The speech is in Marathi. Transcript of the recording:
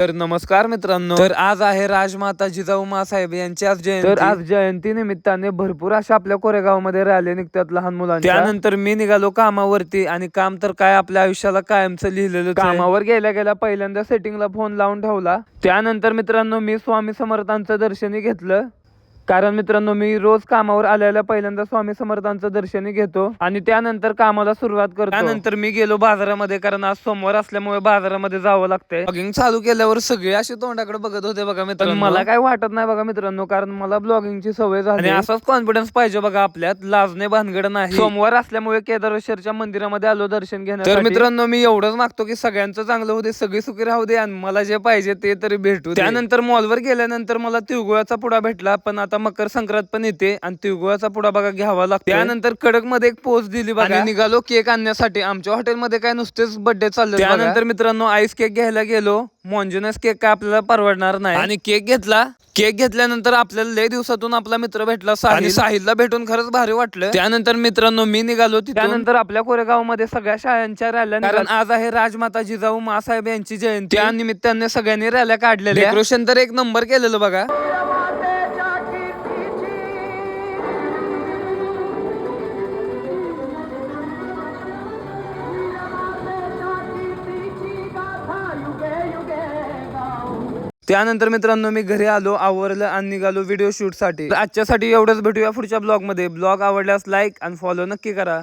तर नमस्कार मित्रांनो, तर आज आहे राजमाता जिजाऊ माँसाहेब यांची आज जयंती. तर आज जयंती निमित्ताने भरपूर अशा आपल्या कोरेगावमध्ये रॅली निघतात लहान मुलांच्या. त्यानंतर मी निघालो कामावरती आणि काम तर काय आपल्या आयुष्याला कायमचं लिहिलेलं. कामावर गेल्या गेल्या पहिल्यांदा सेटिंगला फोन लावून ठेवला. त्यानंतर मित्रांनो मी स्वामी समर्थांचं दर्शनी घेतलं, कारण मित्रांनो मी रोज कामावर आल्याला पहिल्यांदा स्वामी समर्थांचं दर्शनी घेतो आणि त्यानंतर कामाला सुरुवात करतो. त्यानंतर मी गेलो बाजारामध्ये, कारण आज सोमवार असल्यामुळे बाजारामध्ये जावं लागतंय. ब्लॉगिंग चालू केल्यावर सगळे असे तोंडाकडे बघत होते बघा मित्रांनो. मला काय वाटत नाही बघा मित्रांनो, कारण मला ब्लॉगिंगची सवय झाली आणि असाच कॉन्फिडन्स पाहिजे बघा आपल्यात, लाजणे भानगड नाही. सोमवार असल्यामुळे केदारेश्वरच्या मंदिरामध्ये आलो दर्शन घेण्यासाठी. तर मित्रांनो मी एवढंच मागतो की सगळ्यांचं चांगलं होऊ दे, सगळी सुखी राहू दे आणि मला जे पाहिजे ते तरी भेटू. त्यानंतर मॉलवर गेल्यानंतर मला तिळगुळाचा पुडा भेटला, पण आता मकर संक्रांत पण येते आणि तिळगुळाचा पुडा बघा घ्यावा लागतो. त्यानंतर कडक मध्ये एक पोस्ट दिली बघा, निघालो केक आणण्यासाठी. आमच्या हॉटेलमध्ये काय नुसतेच बर्थडे चालले. त्यानंतर मित्रांनो आईस केक घ्यायला गेलो. मॉन्जिनस केक काय आपल्याला परवडणार नाही आणि केक घेतला. केक घेतल्यानंतर आपल्याला लय दिवसातून आपला मित्र भेटला आणि साहिलला भेटून खरंच भारी वाटलं. त्यानंतर मित्रांनो मी निघालो. त्यानंतर आपल्या कोरेगाव मध्ये सगळ्या शाळांच्या रॅल्या, कारण आज आहे राजमाता जिजाऊ माँसाहेब यांची जयंती. त्या निमित्ताने सगळ्यांनी रॅल्या काढलेल्या. डेकोरेशन तर एक नंबर केलेलं बघा. त्यानंतर मित्रांनो मी घरी आलो, आवरलं आणि निघालो व्हिडिओ शूट साठी. आजच्यासाठी एवढंच. भेटूया पुढच्या ब्लॉग मध्ये. ब्लॉग आवडल्यास लाईक आणि फॉलो नक्की करा.